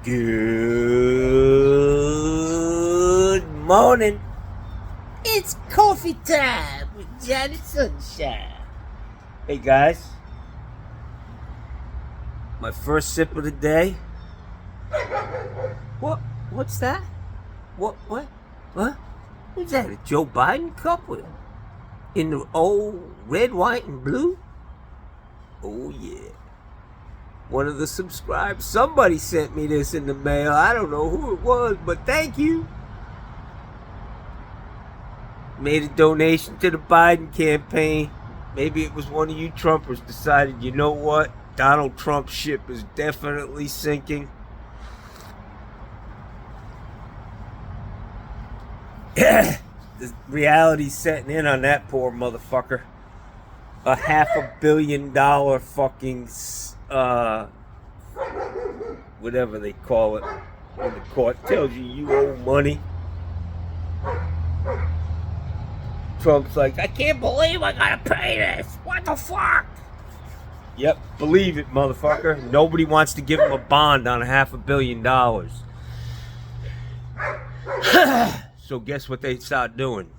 Good morning. It's coffee time with Johnny Sunshine. Hey guys, my first sip of the day. What's that? What? Who's that? A Joe Biden cup with in the old red, white, and blue? Oh yeah. One of the subscribers, somebody sent me this in the mail. I don't know who it was, but thank you. Made a donation to the Biden campaign. Maybe it was one of you Trumpers decided, you know what? Donald Trump's ship is definitely sinking. The reality's setting in on that poor motherfucker. $500 million fucking whatever they call it when the court tells you owe money. Trump's like, I can't believe I gotta pay this. What the fuck? Yep, believe it, motherfucker. Nobody wants to give him a bond on $500 million. So guess what they start doing?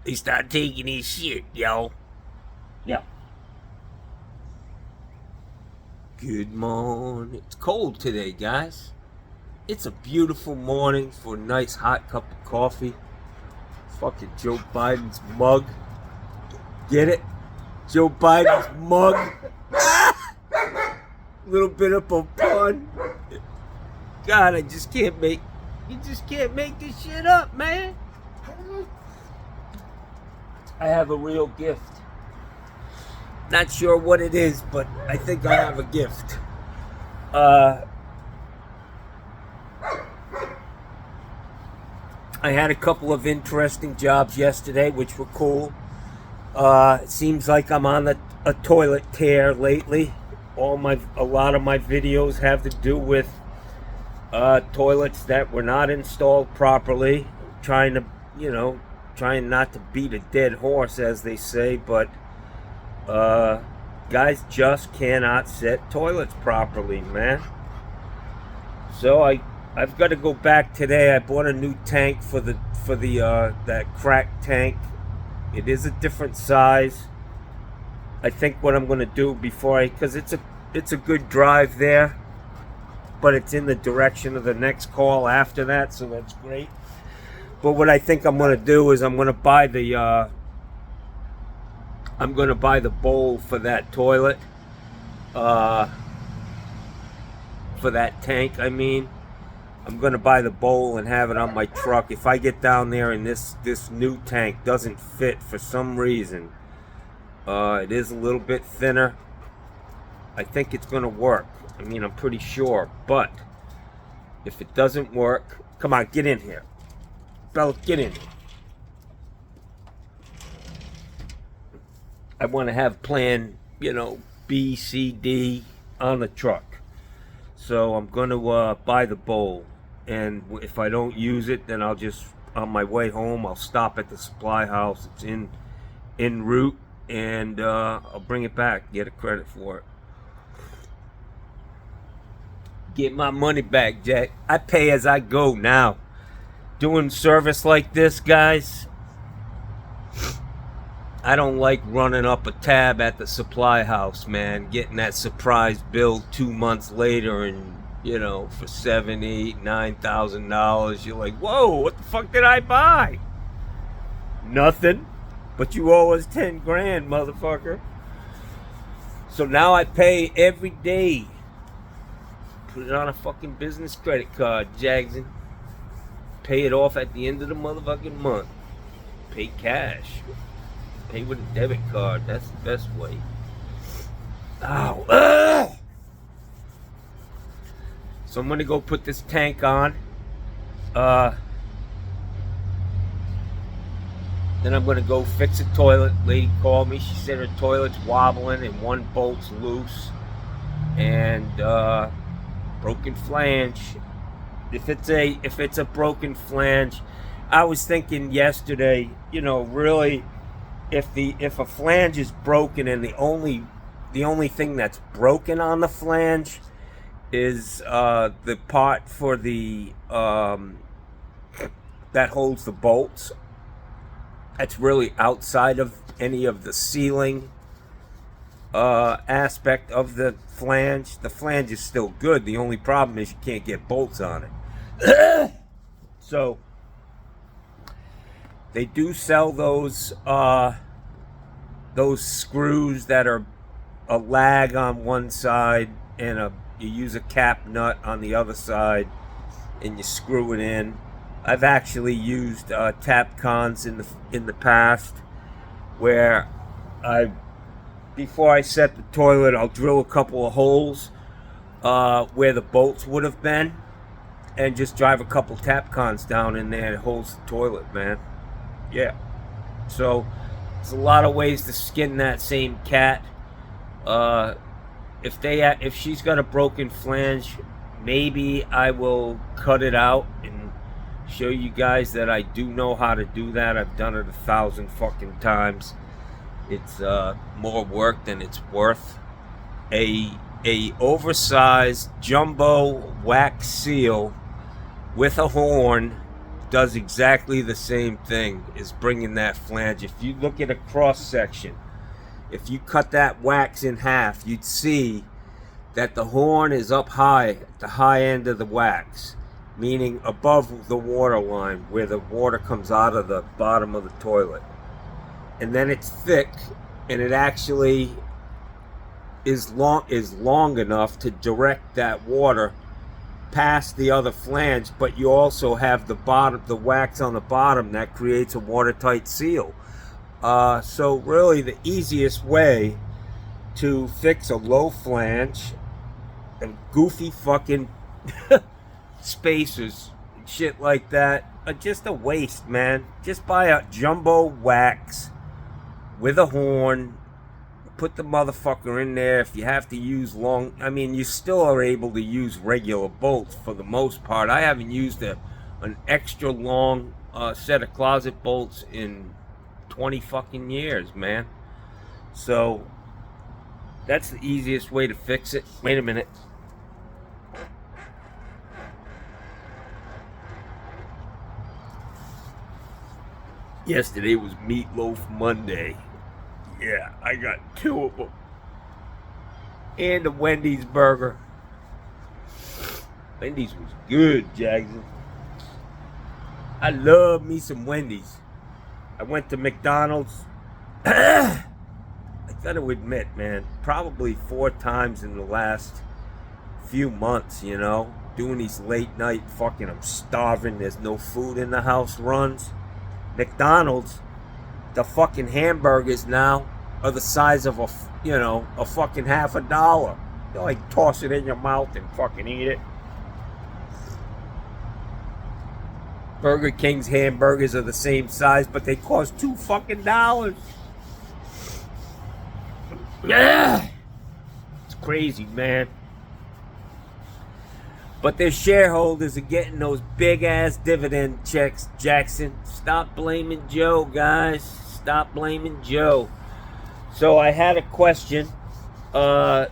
They start taking his shit, yo. Yeah. Good morning. It's cold today, guys. It's a beautiful morning for a nice hot cup of coffee. Fucking Joe Biden's mug. Get it? Joe Biden's mug. Little bit of a pun. God, you just can't make this shit up, man. I have a real gift. Not sure what it is, but I think I have a gift. I had a couple of interesting jobs yesterday, which were cool. It seems like I'm on a toilet tear lately. A lot of my videos have to do with toilets that were not installed properly. Trying not to beat a dead horse, as they say, but guys just cannot set toilets properly, man. So I've got to go back today. I bought a new tank for that cracked tank. It is a different size. I think what I'm going to do because it's a good drive there, but it's in the direction of the next call after that, so that's great. But what I think I'm going to do is I'm going to buy the bowl for that toilet, for that tank. I mean, I'm going to buy the bowl and have it on my truck. If I get down there and this new tank doesn't fit for some reason, it is a little bit thinner, I think it's going to work. I mean, I'm pretty sure. But if it doesn't work, come on, get in here. Bella, get in. I want to have plan, B, C, D on the truck. So I'm going to buy the bowl. And if I don't use it, then I'll just, on my way home, I'll stop at the supply house. It's en route. And I'll bring it back, get a credit for it. Get my money back, Jack. I pay as I go now. Doing service like this, guys, I don't like running up a tab at the supply house, man. Getting that surprise bill 2 months later and, for $7,000, $8,000, $9,000. You're like, whoa, what the fuck did I buy? Nothing. But you owe us 10 grand, motherfucker. So now I pay every day. Put it on a fucking business credit card, Jackson. Pay it off at the end of the motherfucking month. Pay cash. Pay with a debit card. That's the best way. Ow. Ugh! So I'm going to go put this tank on. Then I'm going to go fix a toilet. Lady called me. She said her toilet's wobbling and one bolt's loose. And broken flange. If it's a broken flange, I was thinking yesterday, really, if a flange is broken and the only thing that's broken on the flange is the part for the that holds the bolts. That's really outside of any of the sealing aspect of the flange. The flange is still good. The only problem is you can't get bolts on it. So they do sell those screws that are a lag on one side and you use a cap nut on the other side and you screw it in. I've actually used Tapcons in the past where before I set the toilet, I'll drill a couple of holes where the bolts would have been and just drive a couple Tapcons down in there and it holds the toilet, man. Yeah. So there's a lot of ways to skin that same cat. If she's got a broken flange, maybe I will cut it out and show you guys that I do know how to do that. I've done it 1,000 fucking times. It's more work than it's worth. A oversized jumbo wax seal with a horn does exactly the same thing as bringing that flange. If you look at a cross section, if you cut that wax in half, you'd see that the horn is up high at the high end of the wax, meaning above the water line where the water comes out of the bottom of the toilet. And then it's thick, and it actually is long enough to direct that water past the other flange, but you also have the wax on the bottom that creates a watertight seal. So really the easiest way to fix a low flange and goofy fucking spacers and shit like that are just a waste, man. Just buy a jumbo wax with a horn, put the motherfucker in there. If you have to use you still are able to use regular bolts for the most part. I haven't used an extra long set of closet bolts in 20 fucking years, man. So that's the easiest way to fix it. Wait a minute. Yesterday was Meatloaf Monday. Yeah, I got 2 of them. And a Wendy's burger. Wendy's was good, Jackson. I love me some Wendy's. I went to McDonald's. I gotta admit, man, probably 4 times in the last few months, doing these late night fucking, I'm starving, there's no food in the house runs. McDonald's, the fucking hamburgers now are the size of a fucking $50. You like toss it in your mouth and fucking eat it. Burger King's hamburgers are the same size, but they cost $2 fucking. Yeah, it's crazy, man. But their shareholders are getting those big ass dividend checks, Jackson. Stop blaming Joe, guys. Stop blaming Joe. So I had a question to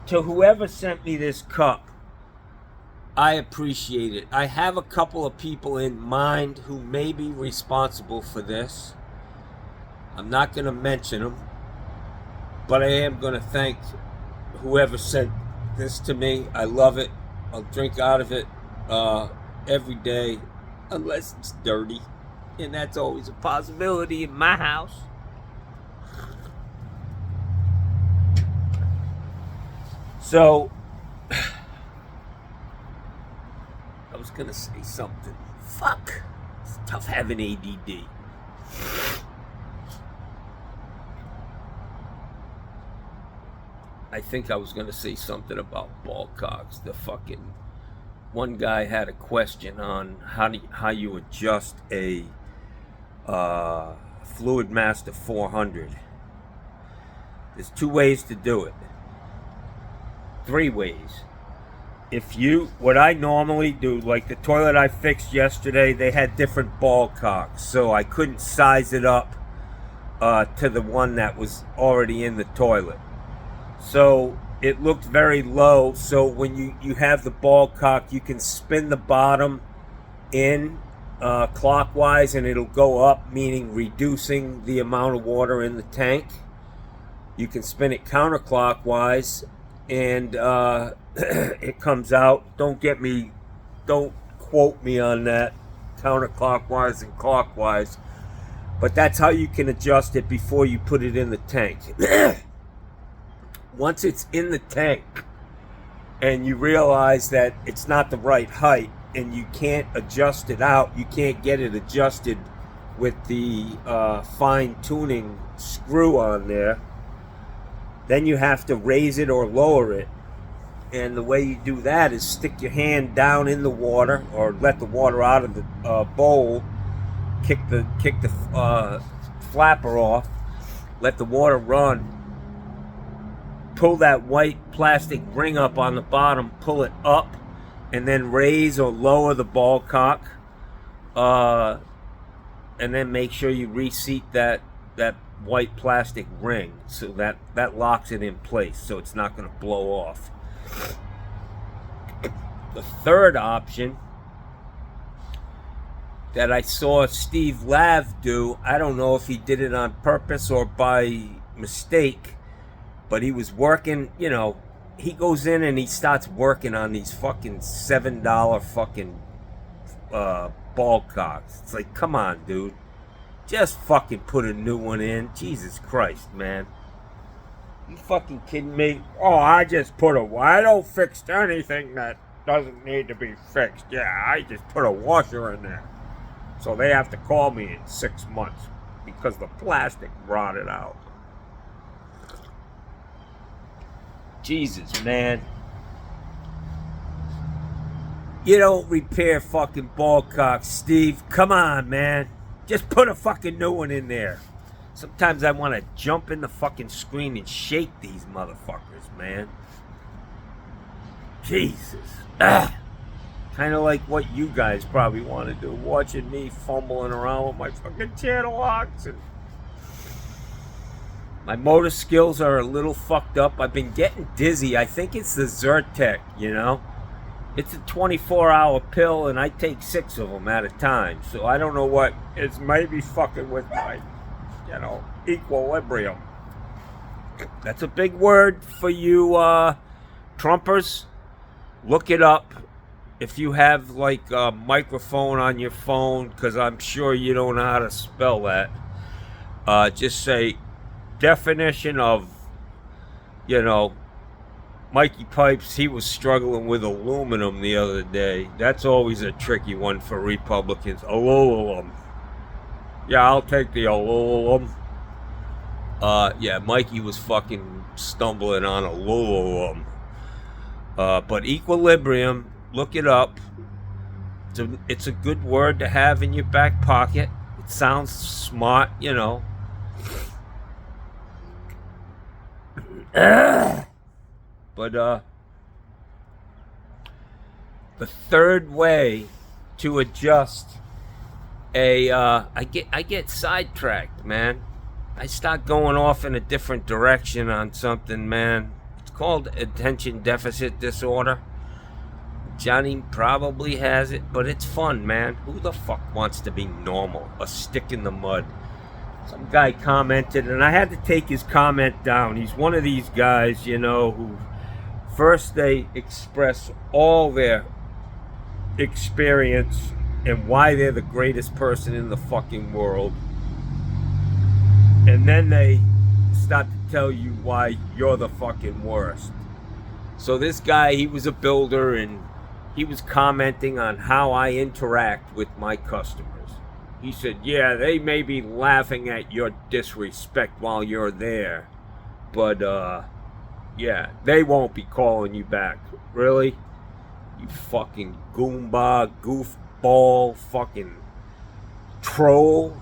whoever sent me this cup. I appreciate it. I have a couple of people in mind who may be responsible for this. I'm not going to mention them, but I am going to thank whoever sent this to me. I love it. I'll drink out of it every day, unless it's dirty, and that's always a possibility in my house. So I was gonna say something. Fuck, it's tough having ADD. I think I was going to say something about ball cocks. The fucking one guy had a question on how you adjust a Fluidmaster 400. There's 2 ways to do it. 3 ways. What I normally do, like the toilet I fixed yesterday, they had different ball cocks, so I couldn't size it up to the one that was already in the toilet. So it looked very low. So when you have the ball cock, you can spin the bottom in clockwise and it'll go up, meaning reducing the amount of water in the tank. You can spin it counterclockwise and it comes out. Don't quote me on that, counterclockwise and clockwise, but that's how you can adjust it before you put it in the tank. Once it's in the tank and you realize that it's not the right height and you can't adjust it out, you can't get it adjusted with the fine tuning screw on there, then you have to raise it or lower it. And the way you do that is stick your hand down in the water or let the water out of the bowl, kick the flapper off, let the water run, pull that white plastic ring up on the bottom, pull it up, and then raise or lower the ball cock, and then make sure you reseat that white plastic ring so that locks it in place so it's not going to blow off. The third option that I saw Steve Lav do, I don't know if he did it on purpose or by mistake, but he was working, he goes in and he starts working on these fucking $7 fucking ball cocks. It's like, come on, dude. Just fucking put a new one in. Jesus Christ, man. You fucking kidding me? Oh, I just put I don't fix anything that doesn't need to be fixed. Yeah, I just put a washer in there. So they have to call me in 6 months because the plastic rotted out. Jesus, man. You don't repair fucking ball cocks, Steve. Come on, man. Just put a fucking new one in there. Sometimes I want to jump in the fucking screen and shake these motherfuckers, man. Jesus. Kind of like what you guys probably want to do, watching me fumbling around with my fucking channel locks. And my motor skills are a little fucked up. I've been getting dizzy. I think it's the Zyrtec, It's a 24-hour pill, and I take 6 of them at a time. So I don't know what. It's maybe fucking with my, equilibrium. That's a big word for you Trumpers. Look it up. If you have, like, a microphone on your phone, because I'm sure you don't know how to spell that, just say definition of, Mikey Pipes, he was struggling with aluminum the other day. That's always a tricky one for Republicans. Aluminum. Yeah, I'll take the aluminum. Yeah, Mikey was fucking stumbling on aluminum. But equilibrium, look it up. It's a good word to have in your back pocket. It sounds smart, But the third way to adjust I get sidetracked, man. I start going off in a different direction on something, man. It's called attention deficit disorder. Johnny probably has it, but it's fun, man. Who the fuck wants to be normal? A stick in the mud. Some guy commented, and I had to take his comment down. He's one of these guys, who first they express all their experience and why they're the greatest person in the fucking world. And then they start to tell you why you're the fucking worst. So this guy, he was a builder, and he was commenting on how I interact with my customers. He said, yeah, they may be laughing at your disrespect while you're there, but, yeah, they won't be calling you back. Really? You fucking goomba, goofball, fucking troll.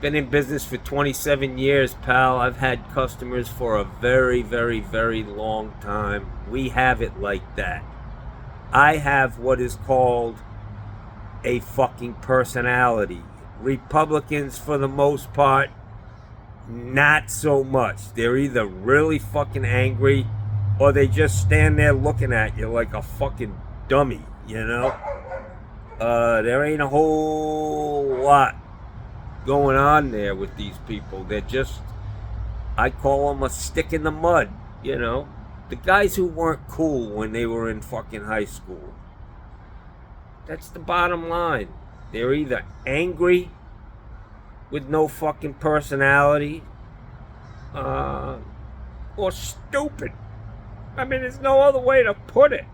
Been in business for 27 years, pal. I've had customers for a very, very, very long time. We have it like that. I have what is called a fucking personality. Republicans, for the most part, not so much. They're either really fucking angry or they just stand there looking at you like a fucking dummy, you know? There ain't a whole lot going on there with these people. They're just, I call them a stick in the mud, you know? The guys who weren't cool when they were in fucking high school. That's the bottom line. They're either angry with no fucking personality, or stupid. I mean, there's no other way to put it.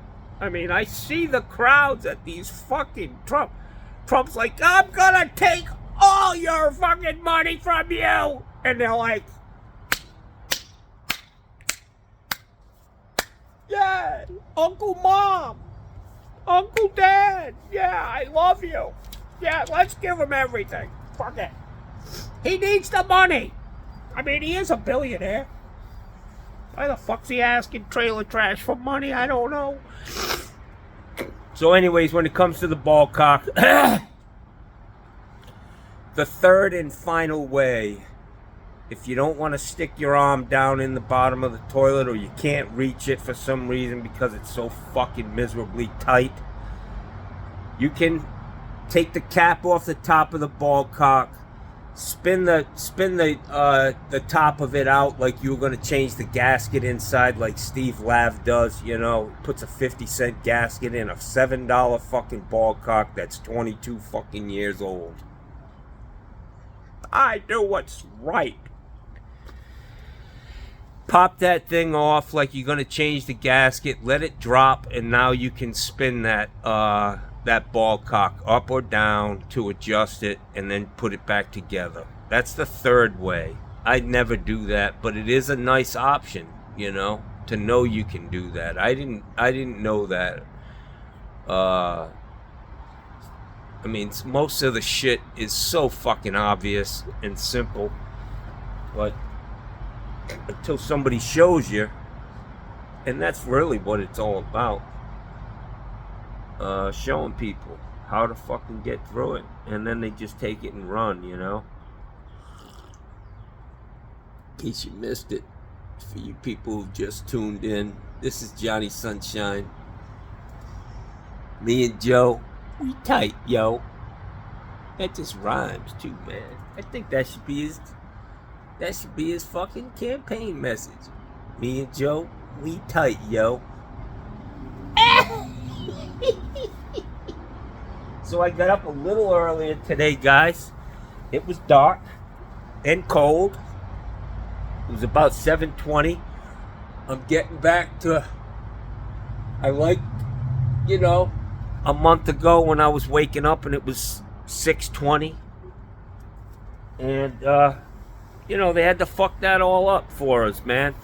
I mean, I see the crowds at these fucking Trump's like, I'm gonna take all your fucking money from you. And they're like, yeah, Uncle Mom, Uncle Dad, yeah, I love you. Yeah, let's give him everything. Fuck it. He needs the money. I mean, he is a billionaire. Why the fuck's he asking trailer trash for money? I don't know. So anyways, when it comes to the ball cock, the third and final way, if you don't want to stick your arm down in the bottom of the toilet or you can't reach it for some reason because it's so fucking miserably tight, you can take the cap off the top of the ball cock, spin the top of it out like you were going to change the gasket inside like Steve Lav does, you know, puts a 50-cent gasket in a $7 fucking ball cock that's 22 fucking years old. I do what's right. Pop that thing off like you're going to change the gasket, let it drop, and now you can spin that ball cock up or down to adjust it and then put it back together. That's the third way. I'd never do that, but it is a nice option, you know, to know you can do that. I didn't know that. I mean, most of the shit is so fucking obvious and simple, but until somebody shows you, and that's really what it's all about. Showing people how to fucking get through it, and then they just take it and run, you know. In case you missed it, for you people who've just tuned in, this is Johnny Sunshine. Me and Joe, we tight, yo. That just rhymes too, man. I think that should be his fucking campaign message. Me and Joe, we tight, yo. So I got up a little earlier today, guys. It was dark and cold. It was about 7:20. I'm getting back to, I like, you know, a month ago when I was waking up and it was 6:20. And, you know, they had to fuck that all up for us, man.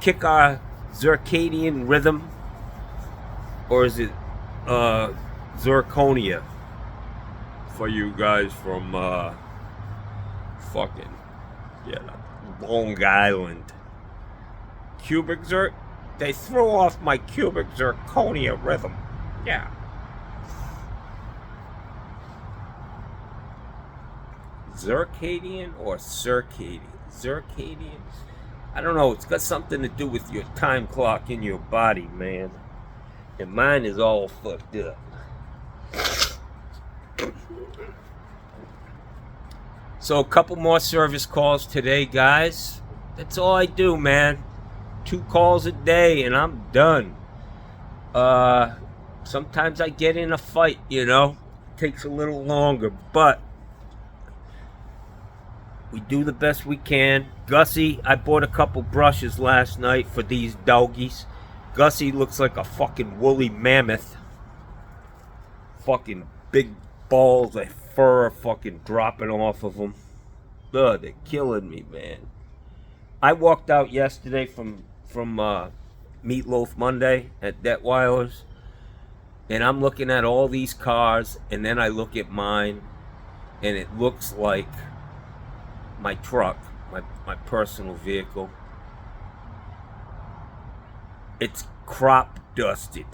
Kick our circadian rhythm. Or is it, zirconia? For you guys from, fucking, yeah, Long Island. They threw off my cubic zirconia rhythm. Yeah. Circadian or circadian? Circadian? I don't know. It's got something to do with your time clock in your body, man. And mine is all fucked up. So a couple more service calls today, guys. That's all I do, man. 2 calls a day and I'm done. Sometimes I get in a fight, you know. It takes a little longer, but we do the best we can. Gussie, I bought a couple brushes last night for these doggies. Gussie looks like a fucking woolly mammoth. Fucking big balls of fur fucking dropping off of them. Ugh, they're killing me, man. I walked out yesterday from Meatloaf Monday at Detweiler's, and I'm looking at all these cars, and then I look at mine, and it looks like my truck, my personal vehicle. It's crop dusted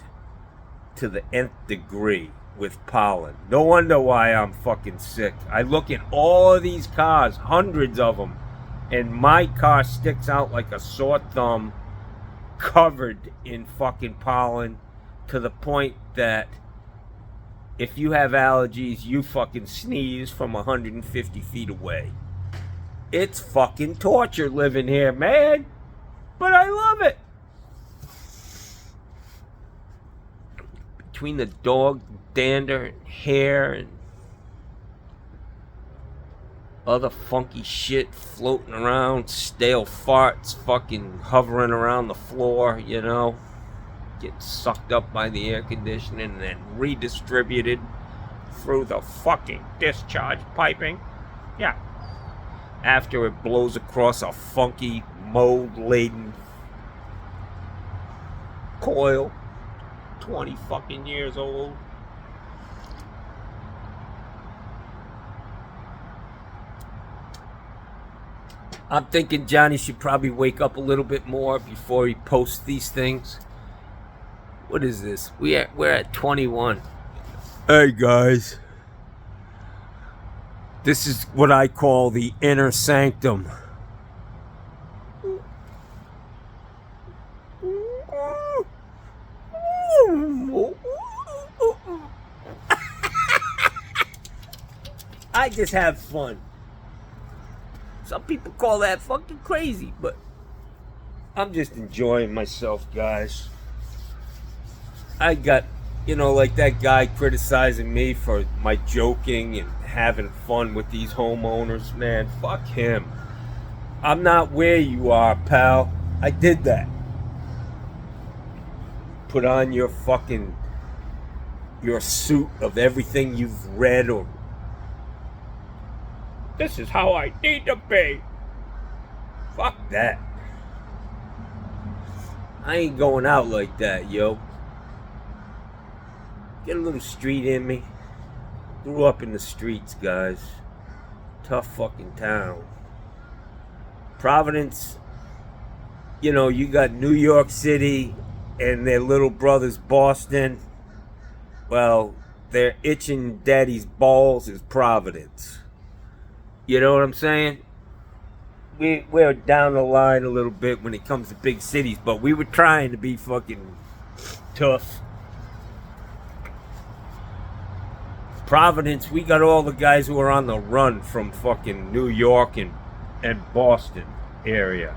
to the nth degree with pollen. No wonder why I'm fucking sick. I look at all of these cars, hundreds of them, And my car sticks out like a sore thumb, covered in fucking pollen, to the point that if you have allergies, you fucking sneeze from 150 feet away. It's fucking torture living here, man. But I love it. Between the dog dander and hair and other funky shit floating around, stale farts fucking hovering around the floor, you know, getting sucked up by the air conditioning and then redistributed through the fucking discharge piping. Yeah. After it blows across a funky, mold-laden coil, 20 fucking years old. I'm thinking Johnny should probably wake up a little bit more before he posts these things. What is this? We're at 21. Hey guys. This is what I call the inner sanctum. I just have fun. Some people call that fucking crazy, but I'm just enjoying myself, guys. I got, you know, like that guy criticizing me for my joking and having fun with these homeowners, man. Fuck him. I'm not where you are, pal. I did that. Put on your suit of everything you've read or this is how I need to be. Fuck that. I ain't going out like that, yo. Get a little street in me. Grew up in the streets, guys. Tough fucking town. Providence, you know, you got New York City and their little brothers, Boston. Well, their itching daddy's balls is Providence. You know what I'm saying? We're down the line a little bit when it comes to big cities, but we were trying to be fucking tough. Providence, we got all the guys who are on the run from fucking New York and Boston area.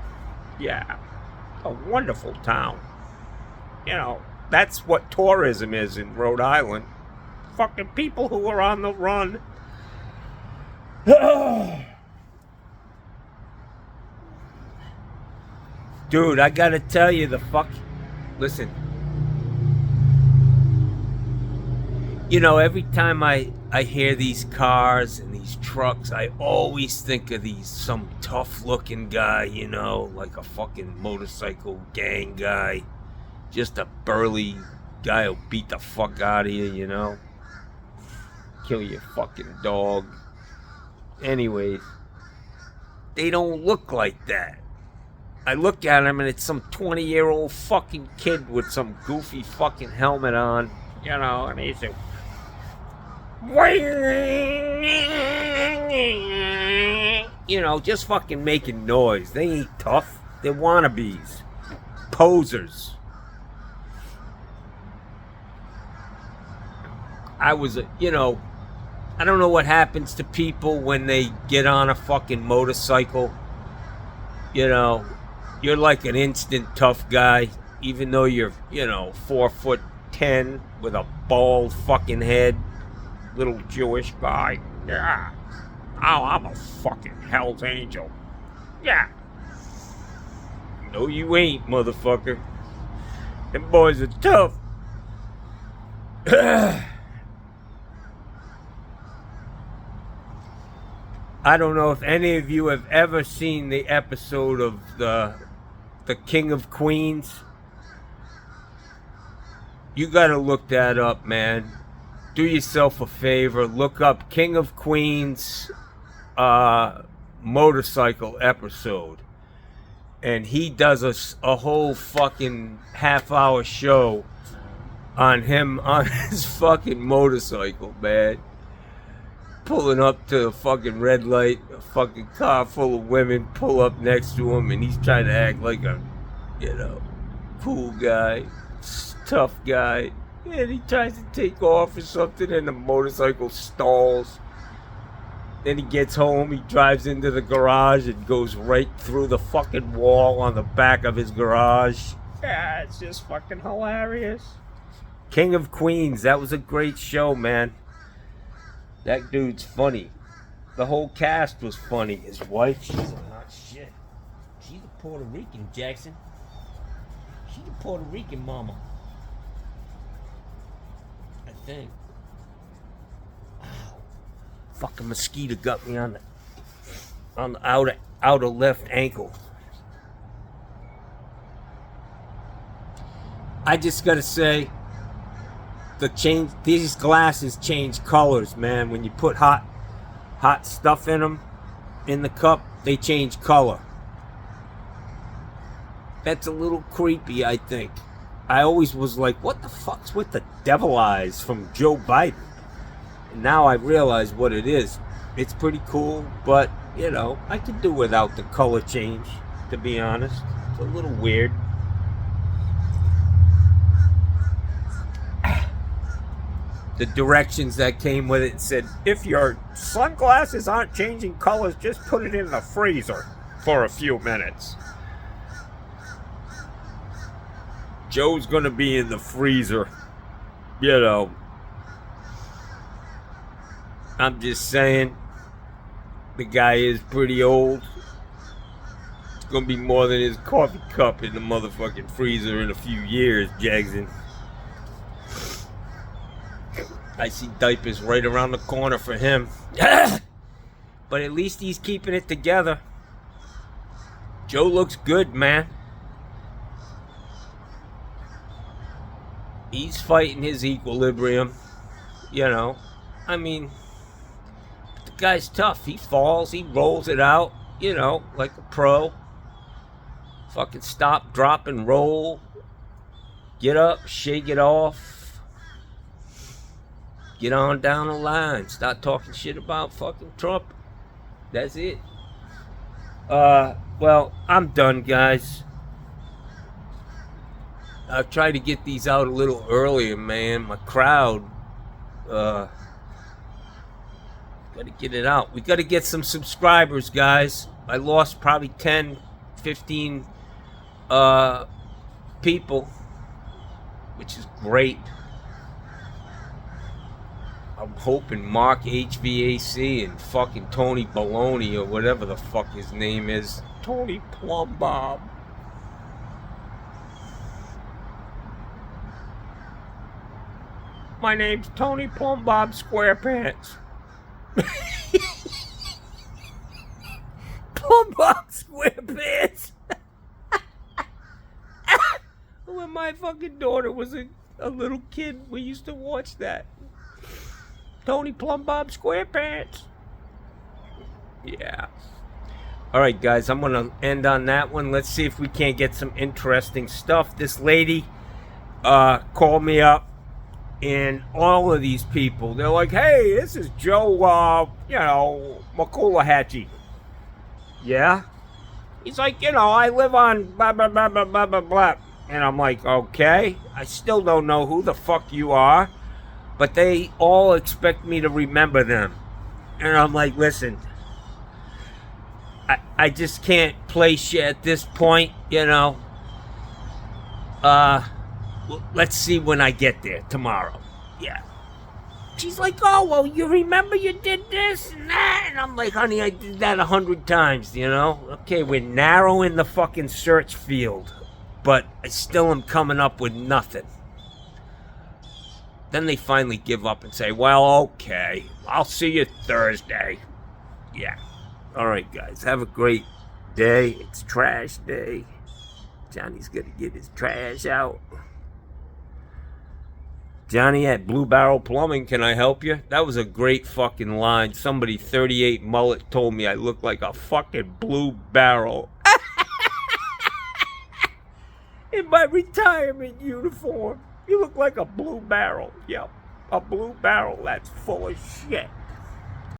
Yeah, a wonderful town. You know, that's what tourism is in Rhode Island. Fucking people who are on the run. Dude, I gotta tell you, listen. You know, every time I hear these cars and these trucks, I always think of some tough looking guy, you know, like a fucking motorcycle gang guy. Just a burly guy who'll beat the fuck out of you, you know. Kill your fucking dog. Anyways, they don't look like that. I look at him and it's some 20-year-old fucking kid with some goofy fucking helmet on, you know, and he's a... You know, just fucking making noise. They ain't tough. They're wannabes. Posers. You know, I don't know what happens to people when they get on a fucking motorcycle. You know, you're like an instant tough guy, even though you're, you know, 4'10" with a bald fucking head, little Jewish guy. Yeah. Oh, I'm a fucking Hell's Angel. Yeah. No, you ain't, motherfucker. Them boys are tough. I don't know if any of you have ever seen the episode of the King of Queens. You gotta look that up, man. Do yourself a favor. Look up King of Queens motorcycle episode. And he does a whole fucking half-hour show on him on his fucking motorcycle, man. pulling up to a fucking red light, a fucking car full of women pull up next to him, and he's trying to act like a, cool guy, tough guy. And he tries to take off or something, and the motorcycle stalls. Then he gets home, he drives into the garage and goes right through the fucking wall on the back of his garage. Yeah, it's just fucking hilarious. King of Queens, that was a great show, man. That dude's funny. The whole cast was funny. His wife, she's a hot shit. She's a Puerto Rican, Jackson. She's a Puerto Rican mama. I think. Ow. Fucking mosquito got me on the outer left ankle. I just gotta say, these glasses change colors, man. When you put hot stuff in them, in the cup, they change color. That's a little creepy, I think. I always was like, what the fuck's with the devil eyes from Joe Biden? And now I realize what it is. It's pretty cool, but, I could do without the color change, to be honest. It's a little weird. The directions that came with it said, if your sunglasses aren't changing colors, just put it in the freezer for a few minutes. Joe's gonna be in the freezer. I'm just saying, the guy is pretty old. It's gonna be more than his coffee cup in the motherfucking freezer in a few years, Jackson. I see diapers right around the corner for him. But at least he's keeping it together. Joe looks good, man. He's fighting his equilibrium. I mean, the guy's tough. He falls, he rolls it out, like a pro. Fucking stop, drop, and roll. Get up, shake it off. Get on down the line. Start talking shit about fucking Trump. That's it. Well, I'm done, guys. I've tried to get these out a little earlier, man. My crowd, gotta get it out. We gotta get some subscribers, guys. I lost probably 10, 15 people, which is great. I'm hoping Mark HVAC and fucking Tony Baloney or whatever the fuck his name is. Tony Plumbob. My name's Tony Plumbob Squarepants. Plumbob Squarepants. When my fucking daughter was a little kid, we used to watch that. Tony Plumbob Squarepants. Yeah. Alright, guys, I'm going to end on that one. Let's see if we can't get some interesting stuff. This lady called me up, and all of these people, they're like, hey, this is Joe, McCoolahatchee. Yeah? He's like, I live on blah, blah, blah, blah, blah, blah, blah. And I'm like, okay. I still don't know who the fuck you are. But they all expect me to remember them. And I'm like, listen, I just can't play shit at this point, Let's see when I get there tomorrow. Yeah. She's like, oh, well, you remember you did this and that? And I'm like, honey, I did that 100 times, Okay, we're narrowing the fucking search field. But I still am coming up with nothing. Then they finally give up and say, well, okay, I'll see you Thursday. Yeah. All right, guys, have a great day. It's trash day. Johnny's going to get his trash out. Johnny at Blue Barrel Plumbing, can I help you? That was a great fucking line. Somebody 38 mullet told me I look like a fucking blue barrel. In my retirement uniform. You look like a blue barrel. Yep, a blue barrel that's full of shit.